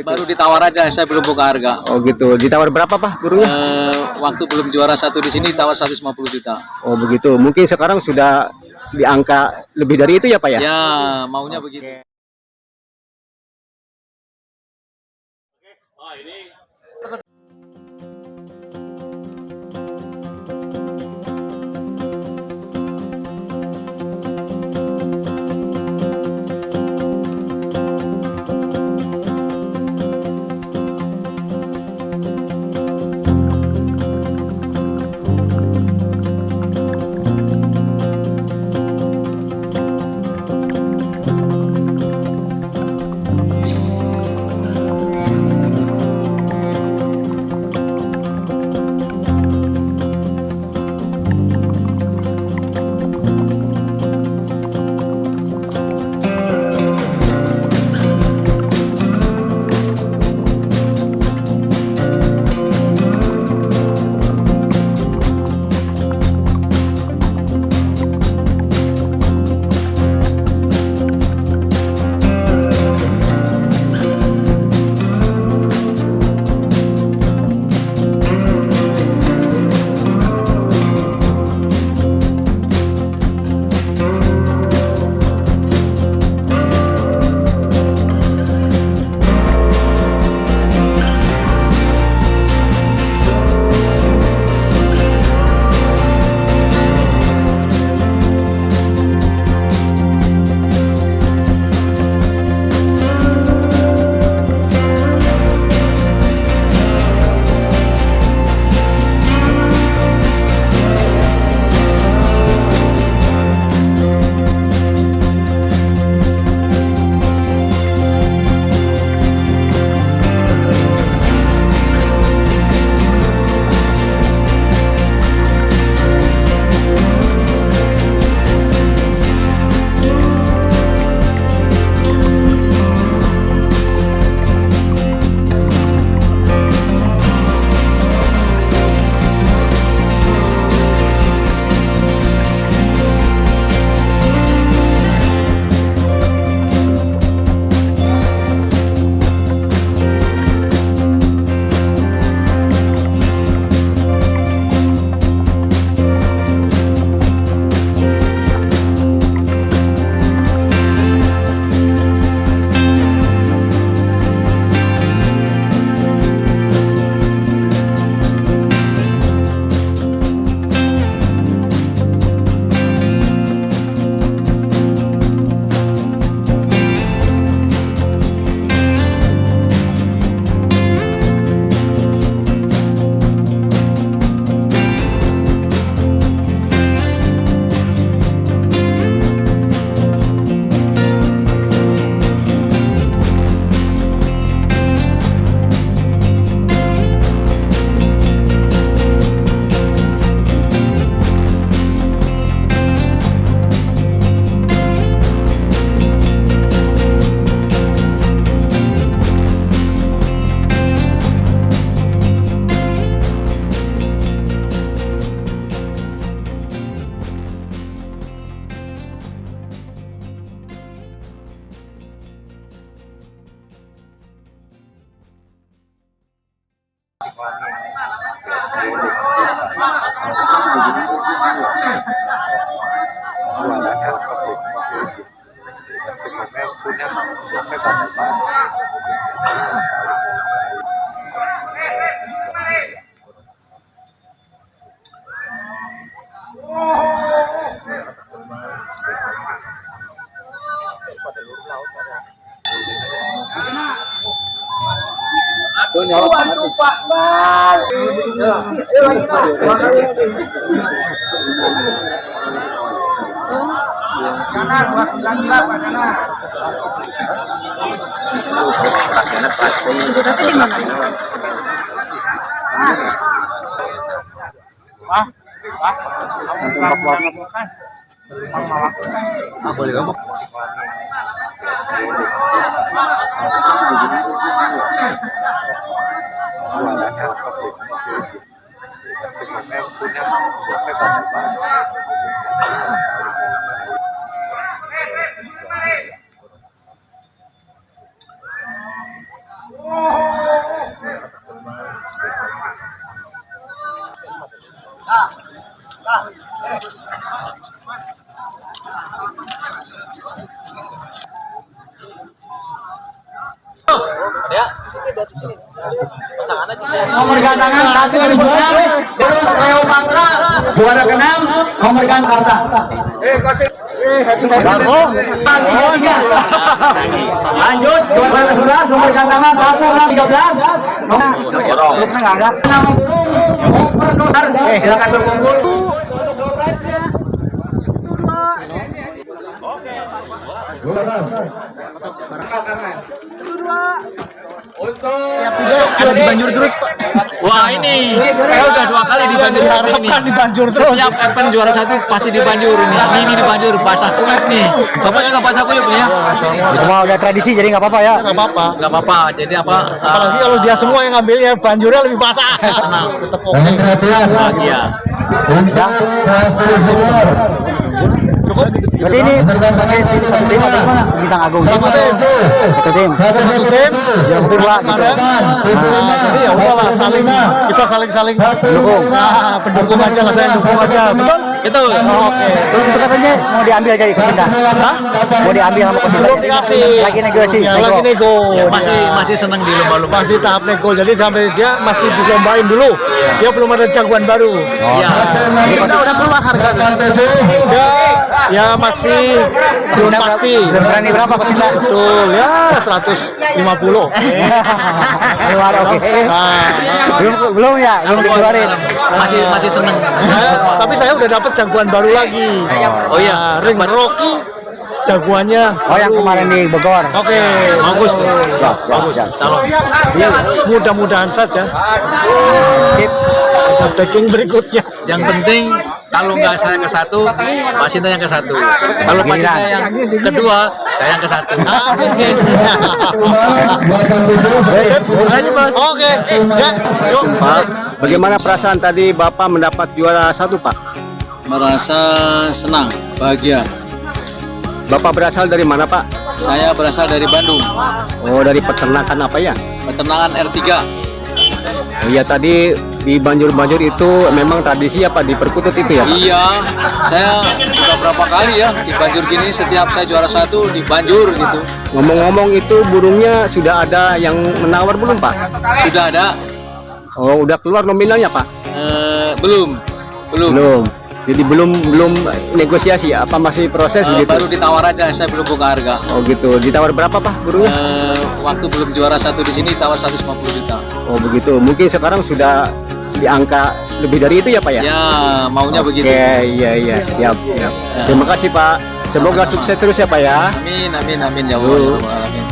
Baru ditawar aja, saya belum buka harga. Oh gitu. Ditawar berapa Pak burungnya? Waktu belum juara satu di sini tawar 150 juta. Oh begitu. Mungkin sekarang sudah di angka lebih dari itu ya Pak ya? Ya, maunya begitu. Waduh Pak Bal. Lagi Pak. Kanan 298 Pak kanan. Tapi di mana? Boleh ngomong. memegang tangan 1 disebutkan. Terus Cleopatra juara ke-6 memegang harta. Lanjut juara ke-11 memegang tangan 1 6 13. Enggak ada. Nama burung. Silakan berkumpul. Dibanjur terus Pak. Wah ini saya udah 2 kali dibanjur hari ini. Dibanjur terus. Setiap event juara 1 pasti dibanjur ini. Ini dibanjur basah kuyup nih. Bapak juga basah kuyup nih ya? Cuma udah tradisi jadi nggak apa-apa ya. Nggak apa-apa. Nggak apa-apa. Jadi apa? Apalagi kalau dia semua yang ngambilnya banjurnya lebih basah. Tenang. Tetap oke. Bahagia. Berarti ini pakai tim satu tim atau gimana? Bintang Agung. Satu tim. Satu tim. Yang kedua gitu. Jadi ya udahlah kita saling Dukung. Nah, pendukung aja lah, saya dukung aja. Betul? Betul. Oke. Terus itu katanya mau diambil jadi Kosita. Mau diambil sama Kosita. Belum dikasih. Lagi negosiasi. Ya, lagi nego. Ya, masih senang di lomba-lomba. Masih tahap nego. Jadi sampai dia masih dilombain dulu. Dia belum ada jagoan baru. Iya. Kita udah keluar harga. Ya masih belum pasti. Belum berani berapa Kosita? Betul ya 150. Keluar oke. Nah, Belum ya, belum dikeluarin. Masih senang. tapi saya udah dapat jagoan baru lagi. Oh iya. Ring Rocky jagoannya. Oh yang kemarin di Bogor. Oke, Bagus. Bagus. Calon. ya, mudah-mudahan saja. Sip. Taking berikutnya. Yang penting kalau nggak saya ke 1, Pak Sinta yang ke 1. Kalau Pak Sinta yang kedua, saya yang ke 1. Oke, ya, yuk. Pak, bagaimana perasaan tadi Bapak mendapat juara 1 Pak? Merasa senang, bahagia. Bapak berasal dari mana Pak? Saya berasal dari Bandung, Oh dari peternakan apa ya? peternakan R3. Oh, iya tadi di Banjur-Banjur itu memang tradisi apa di perkutut itu ya Pak? Iya, saya sudah berapa kali ya di Banjur gini, setiap saya juara 1 di Banjur gitu. Ngomong-ngomong itu burungnya sudah ada yang menawar belum Pak? Sudah ada? Oh udah keluar nominalnya Pak? Belum. Belum. Jadi belum negosiasi apa masih proses begitu? Baru ditawar aja, saya belum buka harga. Oh gitu. Ditawar berapa Pak burungnya? Waktu belum juara 1 di sini tawar 150 juta. Oh begitu. Mungkin sekarang sudah di angka lebih dari itu ya Pak ya? Ya, maunya begitu. Iya, siap. Terima kasih Pak. Semoga sukses terus ya Pak ya. Amin ya Allah. Ya Rabbal Alamin.